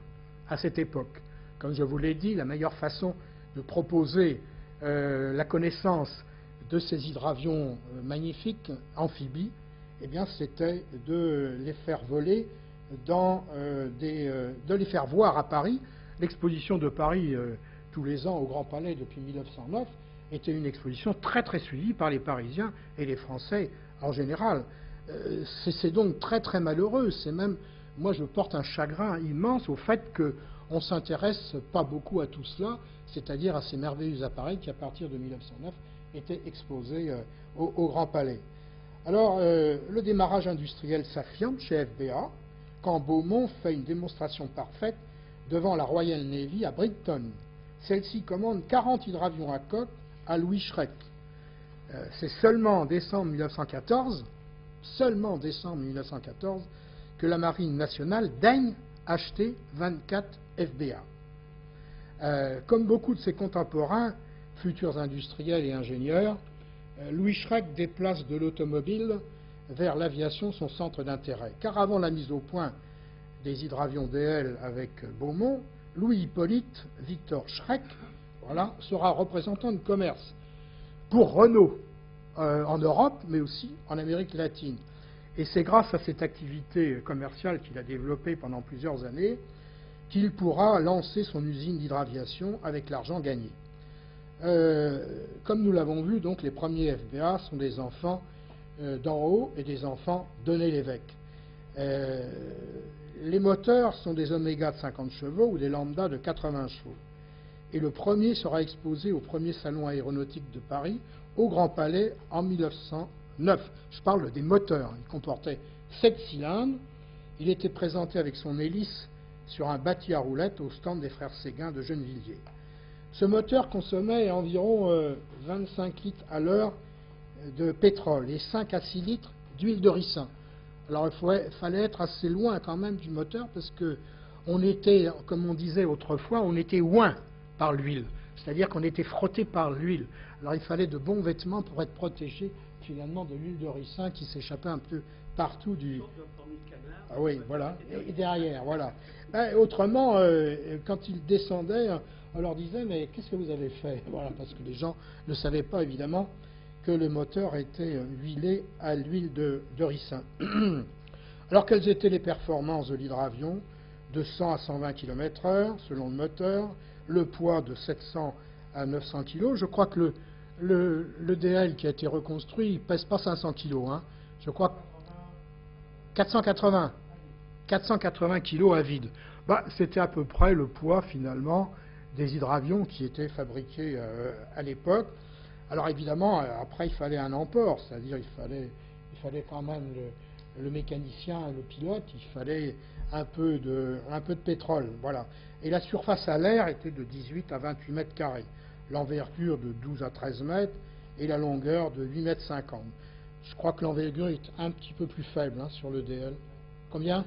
à cette époque. Comme je vous l'ai dit, la meilleure façon de proposer la connaissance de ces hydravions magnifiques, amphibies, eh bien, c'était de les faire voler de les faire voir à Paris. L'exposition de Paris, tous les ans au Grand Palais depuis 1909, était une exposition très très suivie par les Parisiens et les Français en général. C'est donc très très malheureux. C'est même, moi je porte un chagrin immense au fait qu'on ne s'intéresse pas beaucoup à tout cela, c'est-à-dire à ces merveilleux appareils qui, à partir de 1909, étaient exposés au Grand Palais. Alors, le démarrage industriel s'affirme chez FBA quand Beaumont fait une démonstration parfaite devant la Royal Navy à Brighton. Celle-ci commande 40 hydravions à coque à Louis Schreck. C'est seulement en décembre 1914, que la Marine nationale daigne acheter 24 FBA. Comme beaucoup de ses contemporains, futurs industriels et ingénieurs, Louis Schreck déplace de l'automobile vers l'aviation son centre d'intérêt. Car avant la mise au point des hydravions DL avec Beaumont, Louis-Hippolyte Victor Schreck, voilà, sera représentant de commerce pour Renault en Europe, mais aussi en Amérique latine. Et c'est grâce à cette activité commerciale qu'il a développée pendant plusieurs années qu'il pourra lancer son usine d'hydraviation avec l'argent gagné. Comme nous l'avons vu, donc, les premiers FBA sont des enfants d'en haut et des enfants d'Onet-l'Évêque. Les moteurs sont des Oméga de 50 chevaux ou des Lambda de 80 chevaux. Et le premier sera exposé au premier salon aéronautique de Paris, au Grand Palais, en 1909. Je parle des moteurs. Il comportait 7 cylindres. Il était présenté avec son hélice sur un bâti à roulettes au stand des frères Séguin de Gennevilliers. Ce moteur consommait environ 25 litres à l'heure de pétrole et 5 à 6 litres d'huile de ricin. Alors il fallait être assez loin quand même du moteur parce que on était, comme on disait autrefois, on était oint par l'huile. C'est-à-dire qu'on était frotté par l'huile. Alors il fallait de bons vêtements pour être protégé finalement de l'huile de ricin qui s'échappait un peu partout du... Ah oui, voilà, et derrière, voilà. Ben, autrement, quand ils descendaient, on leur disait, mais qu'est-ce que vous avez fait? Voilà, parce que les gens ne savaient pas, évidemment, que le moteur était huilé à l'huile de ricin. Alors, quelles étaient les performances de l'hydravion? De 100 à 120 km/h, selon le moteur, le poids de 700 à 900 kg. Je crois que le DL qui a été reconstruit, il ne pèse pas 500 kg. Hein. Je crois 480 kg à vide. Bah, c'était à peu près le poids, finalement, des hydravions qui étaient fabriqués à l'époque. Alors évidemment, après il fallait un emport, c'est-à-dire il fallait quand même le mécanicien, le pilote, il fallait un peu de pétrole, voilà. Et la surface à l'air était de 18 à 28 mètres carrés, l'envergure de 12 à 13 mètres et la longueur de 8 mètres 50. Je crois que l'envergure est un petit peu plus faible hein, sur le DL. Combien?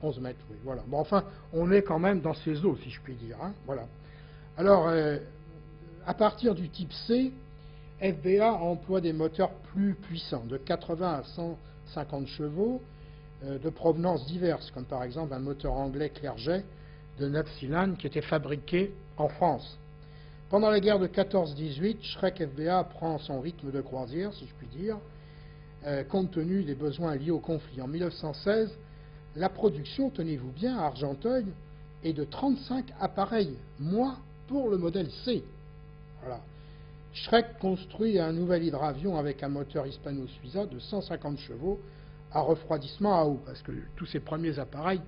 11 mètres, oui, voilà. Bon, enfin, on est quand même dans ces eaux, si je puis dire, hein, voilà. Alors, à partir du type C, FBA emploie des moteurs plus puissants, de 80 à 150 chevaux, de provenance diverses, comme par exemple un moteur anglais Clerget de 9 cylindres qui était fabriqué en France. Pendant la guerre de 14-18, Schrek FBA prend son rythme de croisière, si je puis dire, compte tenu des besoins liés au conflit. En 1916, la production, tenez-vous bien, à Argenteuil, est de 35 appareils, moins pour le modèle C. Voilà. Schrek construit un nouvel hydravion avec un moteur hispano-suiza de 150 chevaux à refroidissement à eau, parce que tous ces premiers appareils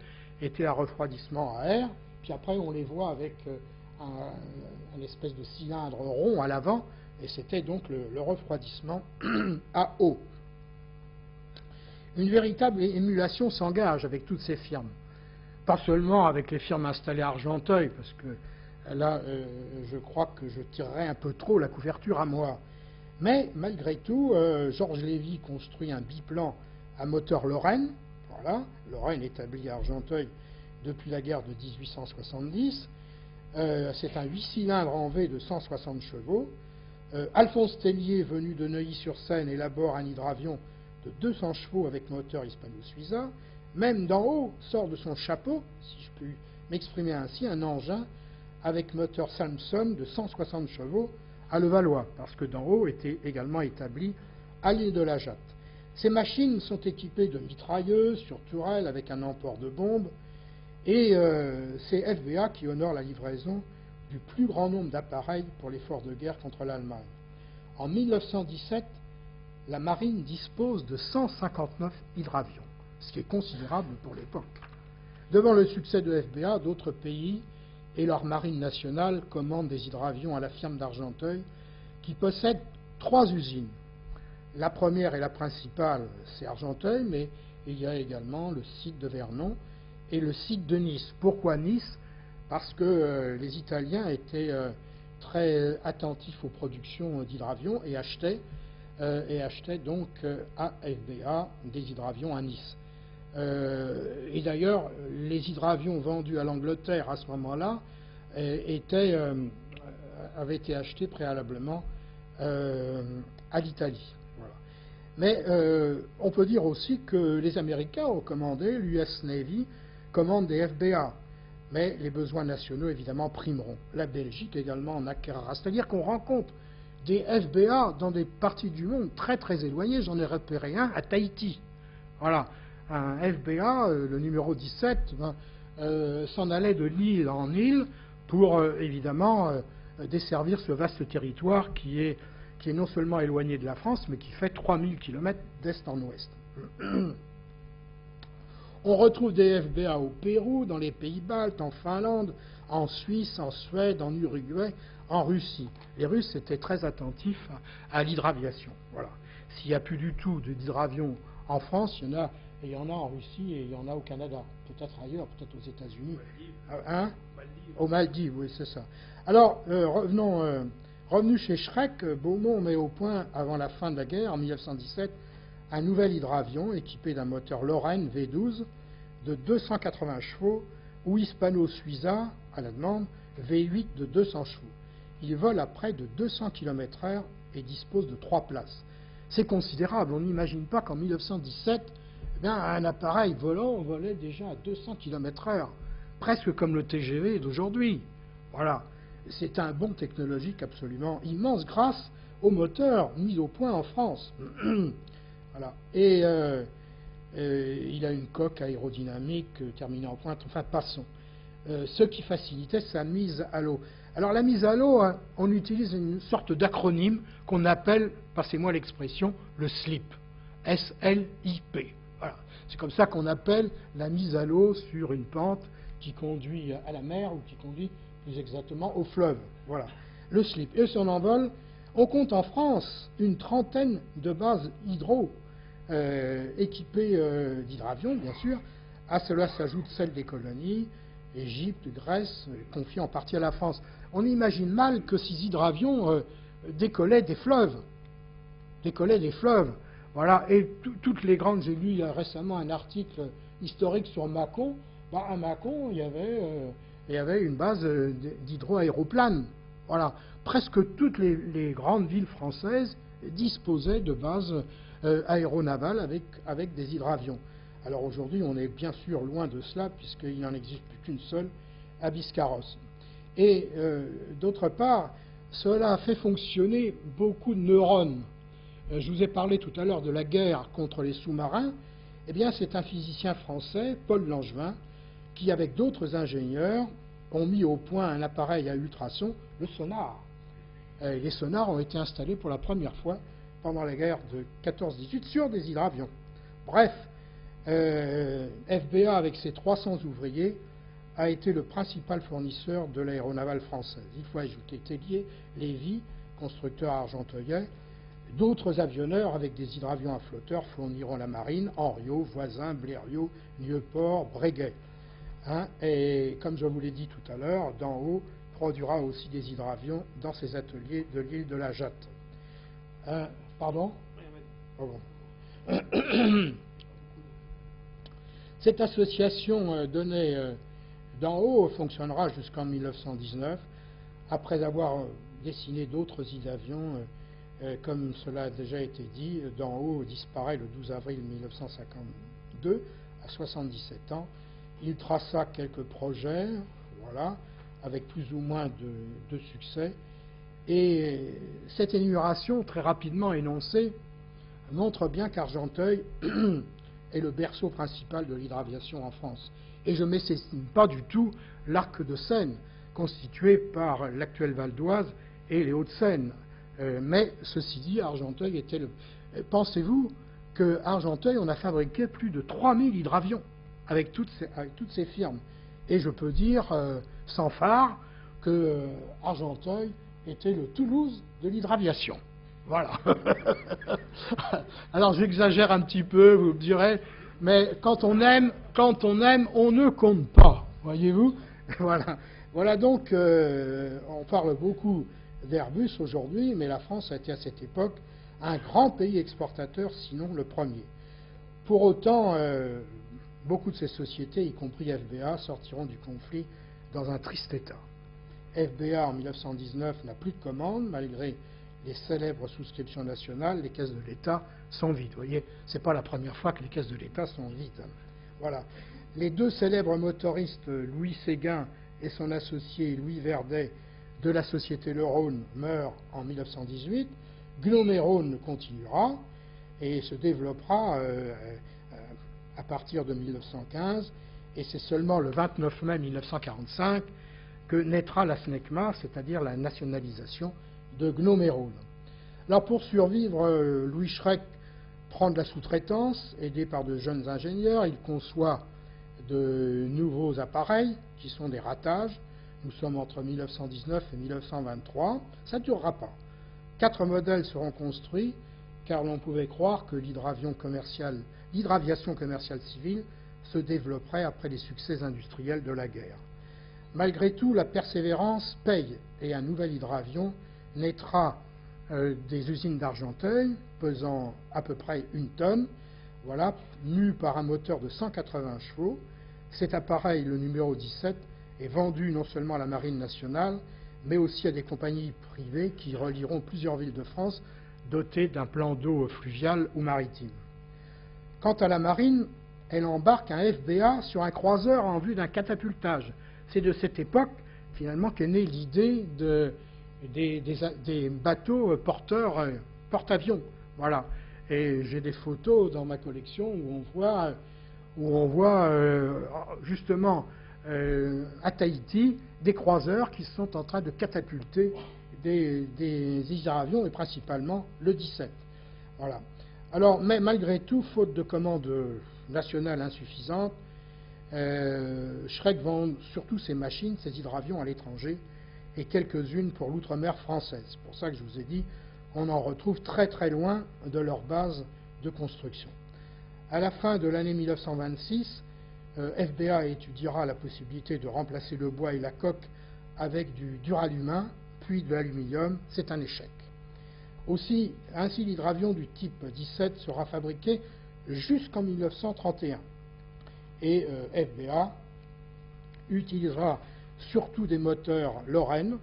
étaient à refroidissement à air, puis après on les voit avec un espèce de cylindre rond à l'avant, et c'était donc le refroidissement à eau. Une véritable émulation s'engage avec toutes ces firmes, pas seulement avec les firmes installées à Argenteuil, parce que là, je crois que je tirerais un peu trop la couverture à moi. Mais malgré tout, Georges Lévy construit un biplan à moteur Lorraine, voilà, Lorraine établie à Argenteuil depuis la guerre de 1870. C'est un 8 cylindres en V de 160 chevaux. Alphonse Tellier, venu de Neuilly-sur-Seine, élabore un hydravion de 200 chevaux avec moteur hispano-suiza. Même d'en haut sort de son chapeau, si je puis m'exprimer ainsi, un engin avec moteur Salmson de 160 chevaux à Levallois, parce que d'en haut était également établi à l'île de la Jatte. Ces machines sont équipées de mitrailleuses sur tourelle avec un emport de bombes, et c'est FBA qui honore la livraison du plus grand nombre d'appareils pour l'effort de guerre contre l'Allemagne. En 1917, la marine dispose de 159 hydravions, ce qui est considérable pour l'époque. Devant le succès de FBA, d'autres pays et leur marine nationale commandent des hydravions à la firme d'Argenteuil, qui possède 3 usines. La première et la principale, c'est Argenteuil, mais il y a également le site de Vernon et le site de Nice. Pourquoi Nice? Parce que les Italiens étaient très attentifs aux productions d'hydravions et achetaient donc à FBA des hydravions à Nice. Et d'ailleurs, les hydravions vendus à l'Angleterre à ce moment-là avaient été achetés préalablement à l'Italie. Voilà. Mais on peut dire aussi que les Américains ont commandé, l'US Navy commande des FBA, mais les besoins nationaux évidemment primeront. La Belgique également en acquérera. C'est-à-dire qu'on rencontre des FBA dans des parties du monde très très éloignées. J'en ai repéré un à Tahiti. Voilà. Un FBA, le numéro 17, s'en allait de l'île en île pour évidemment desservir ce vaste territoire qui est non seulement éloigné de la France, mais qui fait 3000 km d'est en ouest. On retrouve des FBA au Pérou, dans les pays baltes, en Finlande, en Suisse, en Suède, en Uruguay, en Russie. Les Russes étaient très attentifs à l'hydraviation. Voilà. S'il n'y a plus du tout d'hydravion en France, il y en a en Russie et il y en a au Canada, peut-être ailleurs, peut-être aux États-Unis. Hein? Aux Maldives, oui, c'est ça. Alors, revenu chez Schrek, Beaumont met au point, avant la fin de la guerre, en 1917, un nouvel hydravion équipé d'un moteur Lorraine V12 de 280 chevaux ou hispano-suiza, à la demande, V8 de 200 chevaux. Il vole à près de 200 km/h et dispose de 3 places. C'est considérable. On n'imagine pas qu'en 1917, un appareil volant volait déjà à 200 km/h, presque comme le TGV d'aujourd'hui. Voilà. C'est un bond technologique absolument immense grâce au moteur mis au point en France. Voilà. Et il a une coque aérodynamique terminée en pointe, enfin passons. Ce qui facilitait sa mise à l'eau. Alors la mise à l'eau, hein, on utilise une sorte d'acronyme qu'on appelle, passez-moi l'expression, le SLIP. S-L-I-P. Voilà. C'est comme ça qu'on appelle la mise à l'eau sur une pente qui conduit à la mer ou qui conduit plus exactement au fleuve. Voilà. Le SLIP. Et son envol, on compte en France une trentaine de bases hydro équipées d'hydravions, bien sûr. À cela s'ajoute celle des colonies, Égypte, Grèce, confiées en partie à la France. On imagine mal que ces hydravions décollaient des fleuves. Voilà. Et toutes les grandes, j'ai lu il y a récemment un article historique sur Mâcon. À Mâcon, il y avait une base d'hydro-aéroplane. Voilà. Presque toutes les grandes villes françaises disposaient de bases aéronavales avec des hydravions. Alors aujourd'hui, on est bien sûr loin de cela, puisqu'il n'en existe plus qu'une seule, à Biscarrosse. Et d'autre part, cela a fait fonctionner beaucoup de neurones. Je vous ai parlé tout à l'heure de la guerre contre les sous-marins. Eh bien, c'est un physicien français, Paul Langevin, qui, avec d'autres ingénieurs, ont mis au point un appareil à ultrasons, le sonar. Les sonars ont été installés pour la première fois pendant la guerre de 14-18 sur des hydravions. Bref, FBA, avec ses 300 ouvriers, a été le principal fournisseur de l'aéronavale française. Il faut ajouter Tellier, Lévy, constructeur argenteuillet. D'autres avionneurs avec des hydravions à flotteurs fourniront la marine, Henriot, Voisin, Blériot, Nieuport, Breguet. Et comme je vous l'ai dit tout à l'heure, d'en haut produira aussi des hydravions dans ses ateliers de l'île de la Jatte. Pardon ? Oh bon. Cette association donnée d'en haut fonctionnera jusqu'en 1919, après avoir dessiné d'autres hydravions. Comme cela a déjà été dit, d'en haut disparaît le 12 avril 1952, à 77 ans. Il traça quelques projets, voilà, avec plus ou moins de succès. Et cette énumération, très rapidement énoncée, montre bien qu'Argenteuil est le berceau principal de l'hydraviation en France. Et je ne mésestime pas du tout l'arc de Seine, constitué par l'actuelle Val d'Oise et les Hauts-de-Seine. Mais ceci dit, Argenteuil était le... Pensez-vous qu'à Argenteuil, on a fabriqué plus de 3000 hydravions avec toutes ces firmes. Et je peux dire, sans phare, que Argenteuil était le Toulouse de l'hydraviation. Voilà. Alors j'exagère un petit peu, vous me direz, mais quand on aime, on ne compte pas. Voyez-vous ? Voilà. Voilà donc, on parle beaucoup d'Airbus aujourd'hui, mais la France a été à cette époque un grand pays exportateur, sinon le premier. Pour autant, beaucoup de ces sociétés, y compris FBA, sortiront du conflit dans un triste état. FBA, en 1919, n'a plus de commandes, malgré les célèbres souscriptions nationales, les caisses de l'État sont vides. Vous voyez, ce n'est pas la première fois que les caisses de l'État sont vides. Voilà. Les deux célèbres motoristes, Louis Séguin et son associé Louis Verdet, de la société Le Rhône, meurent en 1918. Gnome Rhône continuera et se développera à partir de 1915. Et c'est seulement le 29 mai 1945 que naîtra la SNECMA, c'est-à-dire la nationalisation de Gnome Rhône. Alors pour survivre, Louis Schreck prend de la sous-traitance, aidé par de jeunes ingénieurs. Il conçoit de nouveaux appareils qui sont des ratages. Nous sommes entre 1919 et 1923. Ça ne durera pas. 4 modèles seront construits, car l'on pouvait croire que l'hydraviation commerciale civile se développerait après les succès industriels de la guerre. Malgré tout, la persévérance paye, et un nouvel hydravion naîtra des usines d'Argenteuil, pesant à peu près 1 tonne, voilà, mu par un moteur de 180 chevaux. Cet appareil, le numéro 17, est vendu non seulement à la Marine nationale, mais aussi à des compagnies privées qui relieront plusieurs villes de France dotées d'un plan d'eau fluvial ou maritime. Quant à la Marine, elle embarque un FBA sur un croiseur en vue d'un catapultage. C'est de cette époque, finalement, qu'est née l'idée des bateaux porte-avions. Voilà. Et j'ai des photos dans ma collection où on voit justement à Tahiti des croiseurs qui sont en train de catapulter des hydravions, et principalement le 17. Voilà. Alors, mais malgré tout, faute de commandes nationales insuffisantes, Schreck vend surtout ses machines, ses hydravions à l'étranger, et quelques-unes pour l'outre-mer française. C'est pour ça que je vous ai dit, on en retrouve très très loin de leur base de construction. À la fin de l'année 1926, FBA étudiera la possibilité de remplacer le bois et la coque avec du duralumin, puis de l'aluminium. C'est un échec. Ainsi, l'hydravion du type 17 sera fabriqué jusqu'en 1931. Et FBA utilisera surtout des moteurs Lorraine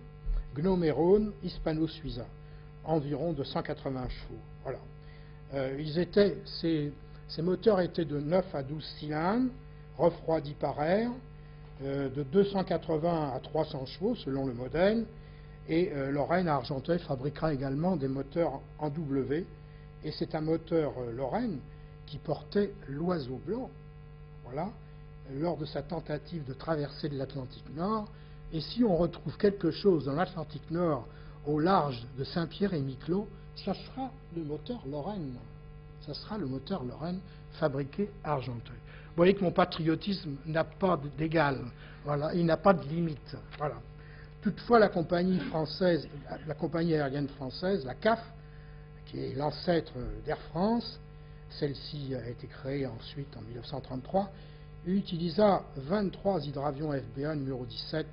Gnomeron Hispano-Suiza, environ de 180 chevaux. Voilà. Ces moteurs étaient de 9 à 12 cylindres, refroidis par air, de 280 à 300 chevaux selon le modèle, et Lorraine à Argenteuil fabriquera également des moteurs en W, et c'est un moteur Lorraine qui portait l'oiseau blanc, voilà, lors de sa tentative de traversée de l'Atlantique Nord. Et si on retrouve quelque chose dans l'Atlantique Nord au large de Saint-Pierre-et-Miquelon, ça sera le moteur Lorraine. Ça sera le moteur Lorraine fabriqué à Argenteuil. Vous voyez que mon patriotisme n'a pas d'égal, voilà, il n'a pas de limite. Voilà. Toutefois, la compagnie aérienne française, la CAF, qui est l'ancêtre d'Air France, celle-ci a été créée ensuite en 1933, utilisa 23 hydravions FBA numéro 17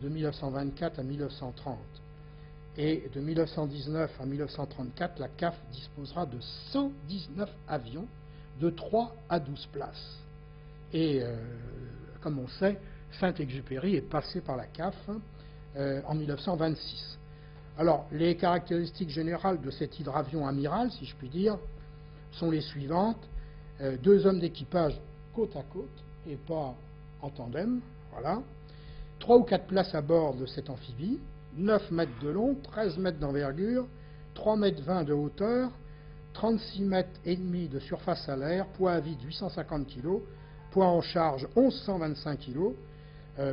de 1924 à 1930. Et de 1919 à 1934, la CAF disposera de 119 avions de 3 à 12 places. Et comme on sait, Saint-Exupéry est passé par la CAF en 1926. Alors, les caractéristiques générales de cet hydravion amiral, si je puis dire, sont les suivantes. 2 hommes d'équipage côte à côte et pas en tandem, voilà. 3 ou 4 places à bord de cet amphibie, 9 mètres de long, 13 mètres d'envergure, 3 mètres 20 de hauteur, 36 mètres et demi de surface à l'air, poids à vide 850 kg, poids en charge 1125 kg,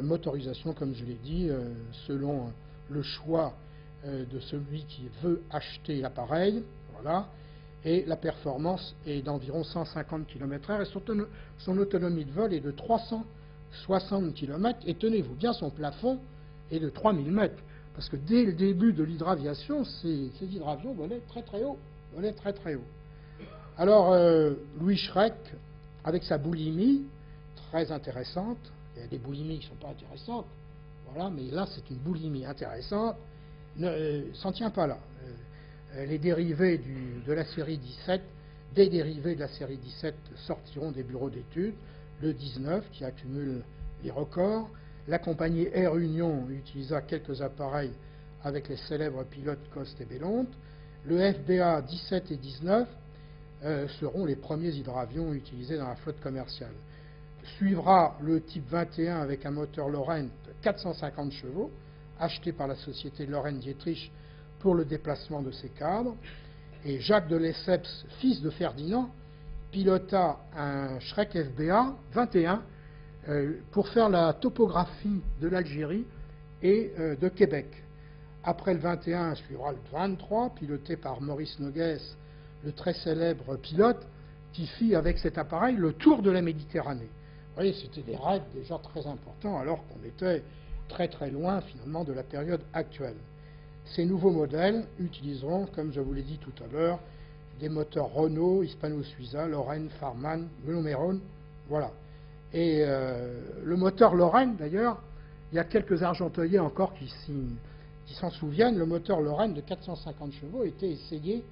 motorisation, comme je l'ai dit, selon le choix de celui qui veut acheter l'appareil, voilà, et la performance est d'environ 150 km/h et son autonomie de vol est de 360 km, et tenez-vous bien, son plafond est de 3000 mètres, parce que dès le début de l'hydraviation, ces hydravions volaient très très haut, Alors, Louis Schreck, avec sa boulimie, très intéressante, il y a des boulimies qui ne sont pas intéressantes, voilà, mais là c'est une boulimie intéressante, s'en tient pas là. Les dérivés de la série 17, des dérivés de la série 17 sortiront des bureaux d'études, le 19 qui accumule les records. La compagnie Air Union utilisa quelques appareils avec les célèbres pilotes Coste et Bellonte. Le FBA 17 et 19 seront les premiers hydravions utilisés dans la flotte commerciale. Suivra le type 21 avec un moteur Lorraine de 450 chevaux, acheté par la société Lorraine Dietrich pour le déplacement de ses cadres. Et Jacques de Lesseps, fils de Ferdinand, pilota un Schreck FBA 21 pour faire la topographie de l'Algérie et de Québec. Après le 21, suivra le 23, piloté par Maurice Noguès, le très célèbre pilote, qui fit avec cet appareil le tour de la Méditerranée. Vous voyez, c'était des raids déjà très importants, alors qu'on était très très loin finalement de la période actuelle. Ces nouveaux modèles utiliseront, comme je vous l'ai dit tout à l'heure, des moteurs Renault, Hispano-Suiza, Lorraine, Farman, Gnomeron, voilà. Et le moteur Lorraine, d'ailleurs, il y a quelques Argenteuillais encore qui s'en souviennent, le moteur Lorraine de 450 chevaux était essayé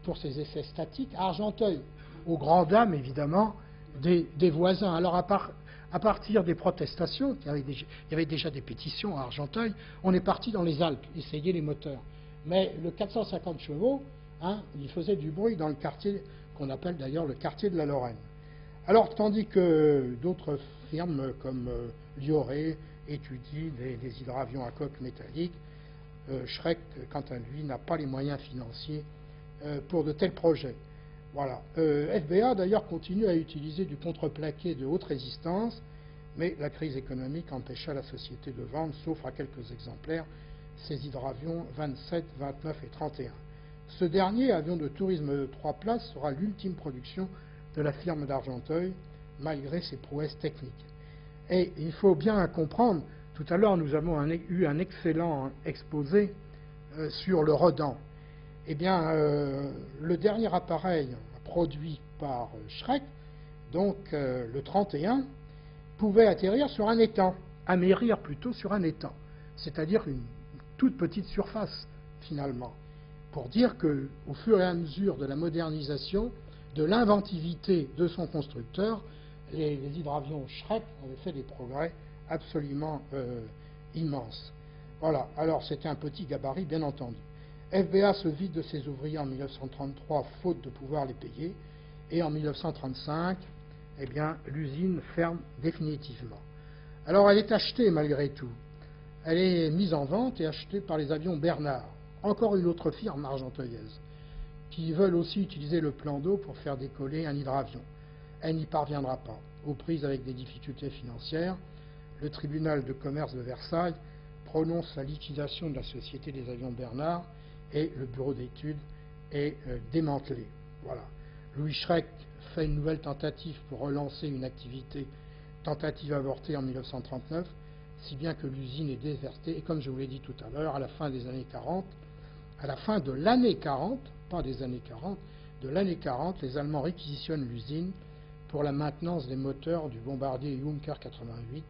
pour ses essais statiques à Argenteuil, aux grandes dames, évidemment, des voisins. Alors, à partir des protestations, il y avait déjà des pétitions à Argenteuil, on est parti dans les Alpes, essayer les moteurs. Mais le 450 chevaux, il faisait du bruit dans le quartier qu'on appelle d'ailleurs le quartier de la Lorraine. Alors, tandis que d'autres firmes comme Lioré étudient des hydravions à coque métallique, Schreck, quant à lui, n'a pas les moyens financiers pour de tels projets. Voilà. FBA, d'ailleurs, continue à utiliser du contreplaqué de haute résistance, mais la crise économique empêcha la société de vendre, sauf à quelques exemplaires, ses hydravions 27, 29 et 31. Ce dernier, avion de tourisme de 3 places, sera l'ultime production de la firme d'Argenteuil, malgré ses prouesses techniques. Et il faut bien comprendre, tout à l'heure nous avons eu un excellent exposé sur le Rodan. Eh bien, le dernier appareil produit par Schreck, donc le 31, pouvait atterrir sur un étang, amérir plutôt sur un étang, c'est-à-dire une toute petite surface, finalement, pour dire qu'au fur et à mesure de la modernisation, de l'inventivité de son constructeur, les hydravions Schreck avaient fait des progrès absolument immenses. Voilà, alors c'était un petit gabarit, bien entendu. FBA se vide de ses ouvriers en 1933, faute de pouvoir les payer, et en 1935, eh bien, l'usine ferme définitivement. Alors elle est achetée malgré tout. Elle est mise en vente et achetée par les avions Bernard, encore une autre firme argenteuillaise, qui veulent aussi utiliser le plan d'eau pour faire décoller un hydravion. Elle n'y parviendra pas. Aux prises avec des difficultés financières, le tribunal de commerce de Versailles prononce la liquidation de la Société des avions Bernard et le bureau d'études est démantelé. Voilà. Louis Schreck fait une nouvelle tentative pour relancer une activité, tentative avortée en 1939, si bien que l'usine est désertée. Et comme je vous l'ai dit tout à l'heure, à la fin des années 40, à la fin de l'année 40, pas des années 40, de l'année 40, les Allemands réquisitionnent l'usine pour la maintenance des moteurs du bombardier Junker 88.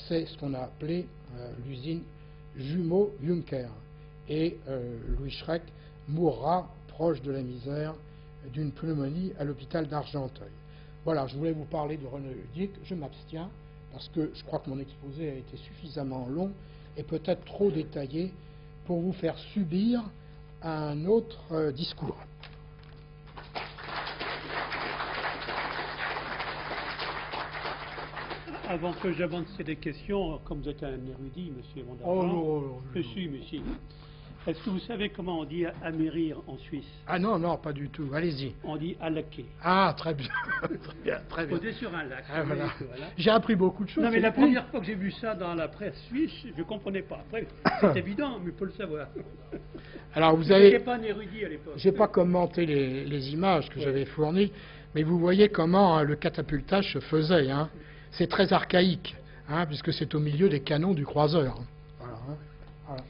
C'est ce qu'on a appelé l'usine jumeau Junker. Et Louis Schreck mourra proche de la misère d'une pneumonie à l'hôpital d'Argenteuil. Voilà, je voulais vous parler de René Ludic. Je m'abstiens parce que je crois que mon exposé a été suffisamment long et peut-être trop détaillé pour vous faire subir un autre discours. Avant que j'avance des questions, comme vous êtes un érudit, monsieur Mondargent, Oh non, je suis, monsieur. Est-ce que vous savez comment on dit amérir en Suisse? Ah non, non, pas du tout. Allez-y. On dit à laquer. Ah, très bien. Très bien, très bien. Posé sur un lac. Ah, voilà. Voilà. J'ai appris beaucoup de choses. Non, mais la première fois que j'ai vu ça dans la presse suisse, je ne comprenais pas. Après, c'est évident, mais il faut le savoir. Alors, vous Je avez... n'étais pas un érudit à l'époque. Je n'ai pas commenté les images que j'avais fournies, mais vous voyez comment hein, le catapultage se faisait. Hein. C'est très archaïque, hein, puisque c'est au milieu des canons du croiseur. Voilà, hein. Voilà.